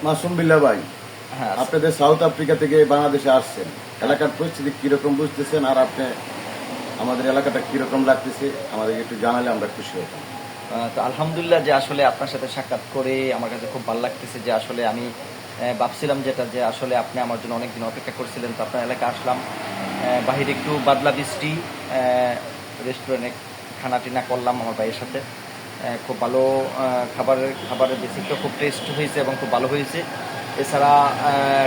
মাসুম বিল্লাহ ভাই, হ্যাঁ, আপনাদের সাউথ আফ্রিকা থেকে বাংলাদেশে আসছেন, এলাকার পরিস্থিতি কিরকম বুঝতেছেন আর আপনি আমাদের এলাকাটা কিরকম লাগতেছে আমাদেরকে একটু জানালে আমরা খুশি হতাম। তো আলহামদুলিল্লাহ যে আসলে আপনার সাথে সাক্ষাৎ করে আমার কাছে খুব ভালো লাগতেছে যে আসলে আমি ভাবছিলাম যেটা যে আসলে আপনি আমার জন্য অনেকদিন অপেক্ষা করছিলেন, তো আপনার এলাকায় আসলাম। বাহিরে একটু বাদলা বৃষ্টি, রেস্টুরেন্টে খানা টিনা করলাম আমার ভাইয়ের সাথে। খুব ভালো খাবারের বেসিকটা খুব টেস্ট হয়েছে এবং খুব ভালো হয়েছে। এছাড়া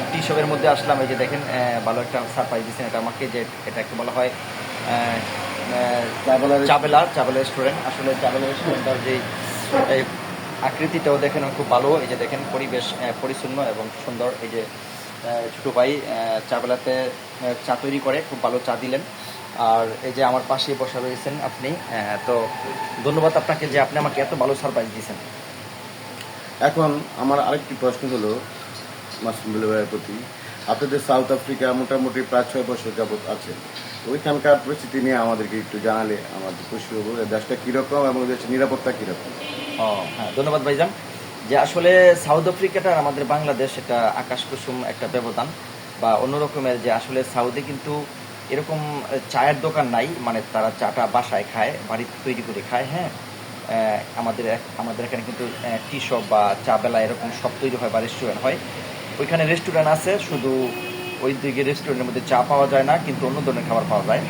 টি শপের মধ্যে আসলাম, এই যে দেখেন ভালো একটা সারপ্রাইজ দিচ্ছেন এটা আমাকে, যে এটা একটু বলা হয় চাবেলা রেস্টুরেন্ট। আসলে চাবেলা রেস্টুরেন্টটার যে এই আকৃতিটাও দেখেন খুব ভালো। এই যে দেখেন পরিবেশ পরিচ্ছন্ন এবং সুন্দর। এই যে ছোটো ভাই চাবেলাতে চা তৈরি করে, খুব ভালো চা দিলেন। আর এই যে আমার পাশে বসা রয়েছেন আপনি, তো ধন্যবাদ আপনাকে যে আপনি আমাকে এত ভালো সারপ্রাইজ দিয়েছেন। এখন আমার আরেকটি প্রশ্ন হলো মাসুম বিল্লাহ ভাইয়ের প্রতি, আপনাদের সাউথ আফ্রিকা মোটামুটি প্রায় 6 বছর যাবত আছেন, ওইখানকার পরিস্থিতি নিয়ে আমাদেরকে একটু জানালে আমাদের খুশি হবো। দেশটা কিরকম এবং দেশের নিরাপত্তা কিরকম? ও হ্যাঁ, ধন্যবাদ ভাইজান। যে আসলে সাউথ আফ্রিকাটা আমাদের বাংলাদেশ, এটা আকাশ কুসুম একটা ব্যবধান বা অন্যরকমের। যে আসলে সাউথে কিন্তু এরকম চায়ের দোকান নাই, মানে তারা চাটা বাসায় খায়, বাড়িতে তৈরি করে খায়। হ্যাঁ, আমাদের এখানে কিন্তু টি শপ বা চা বেলা এরকম সব তৈরি হয় বা রেস্টুরেন্ট হয়। ওইখানে রেস্টুরেন্ট আছে, শুধু ওই দিকে রেস্টুরেন্টের মধ্যে চা পাওয়া যায় না, কিন্তু অন্য ধরনের খাবার পাওয়া যায়।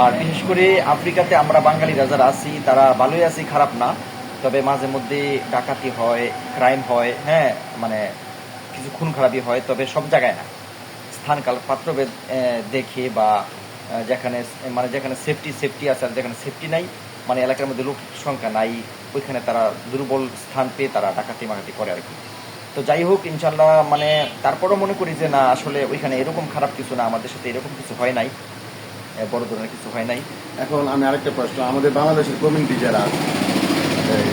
আর বিশেষ করে আফ্রিকাতে আমরা বাঙালিরা যারা আছি তারা ভালোই আছি, খারাপ না। তবে মাঝে মধ্যে ডাকাতি হয়, ক্রাইম হয়, হ্যাঁ, মানে কিছু খুন খারাপি হয়, তবে সব জায়গায় না। স্থান কাল পাত্রভেদ দেখে বা যেখানে সেফটি আছে আর যেখানে সেফটি নাই, মানে এলাকার মধ্যে লোক সংখ্যা নাই, ওইখানে তারা দুর্বল স্থান পেয়ে তারা ডাকাতি মাকাতি করে আর কি। তো যাই হোক, ইনশাল্লাহ মানে তারপরও মনে করি যে না, আসলে ওইখানে এরকম খারাপ কিছু না, আমাদের সাথে এরকম কিছু হয় নাই, বড় ধরনের কিছু হয় নাই। এখন আমি আরেকটা প্রশ্ন, আমাদের বাংলাদেশের কমিউনিটি যারা আছে, এই,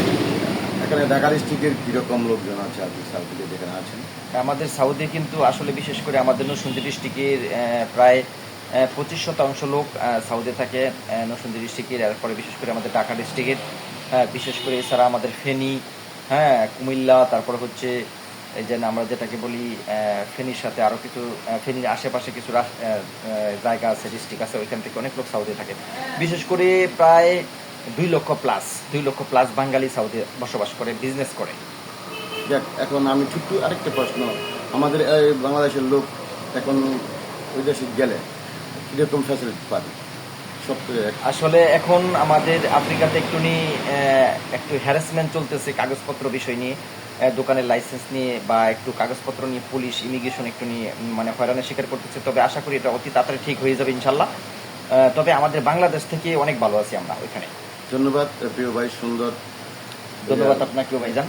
এখানে ঢাকা ডিস্ট্রিক্টের কিরকম লোকজন আছে আপনি সাউথে যেখানে আছেন? আমাদের সাউথে কিন্তু আসলে বিশেষ করে আমাদের নরসিংদী ডিস্ট্রিক্টের প্রায় 25% লোক সাউথে থাকে, নরসিংদী ডিস্ট্রিক্টের। এরপরে বিশেষ করে আমাদের ঢাকা ডিস্ট্রিক্টের, বিশেষ করে এছাড়া আমাদের ফেনী, হ্যাঁ, কুমিল্লা, তারপরে হচ্ছে এই যে আমরা যেটাকে বলি ফেনীর সাথে আরও কিছু, ফেনীর আশেপাশে কিছু জায়গা আছে, ডিস্ট্রিক্ট আছে, ওইখান থেকে অনেক লোক সাউথে থাকে। বিশেষ করে প্রায় 2 লক্ষ প্লাস বাঙালি সাউথে বসবাস করে, বিজনেস করে। দেখ, এখন আমি ছোট্ট আরেকটা প্রশ্ন, আমাদের এই বাংলাদেশের লোক এখন ওই দেশে গেলে কিরকম ফ্যাসিলিটি পাবে? সব আসলে এখন আমাদের আফ্রিকাতে একটু হ্যারাসমেন্ট চলতেছে কাগজপত্র বিষয় নিয়ে, দোকানের লাইসেন্স নিয়ে বা একটু কাগজপত্র নিয়ে পুলিশ ইমিগ্রেশন একটু নিয়ে মানে হয়রানির স্বীকার করতেছে। তবে আশা করি এটা অতি তাড়াতাড়ি ঠিক হয়ে যাবে ইনশাল্লাহ। তবে আমাদের বাংলাদেশ থেকে অনেক ভালো আছি আমরা ওইখানে। ধন্যবাদ প্রিয় ভাই, সুন্দর। ধন্যবাদ আপনাকেও ভাইজান।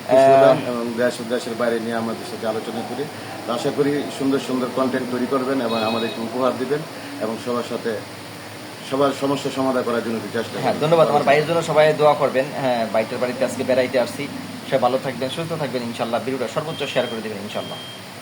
খুশি হলাম এবং দেশের বাইরে নিয়ে আমাদের সাথে আলোচনা করি। তো আশা করি সুন্দর সুন্দর কন্টেন্ট তৈরি করবেন এবং আমাদেরকে উপহার দিবেন এবং সবার সমস্যা সমাধান করার জন্য চেষ্টা হ্যাঁ, করবেন। ধন্যবাদ। আমার ভাইয়ের জন্য সবাই দোয়া করবেন। হ্যাঁ, বাইটের বাড়িতে আজকে বেড়াইতে আসছি, সে ভালো থাকবেন, সুস্থ থাকবেন ইনশাল্লাহ। ভিডিওটা সর্বোচ্চ শেয়ার করে দেবেন ইনশাল্লাহ।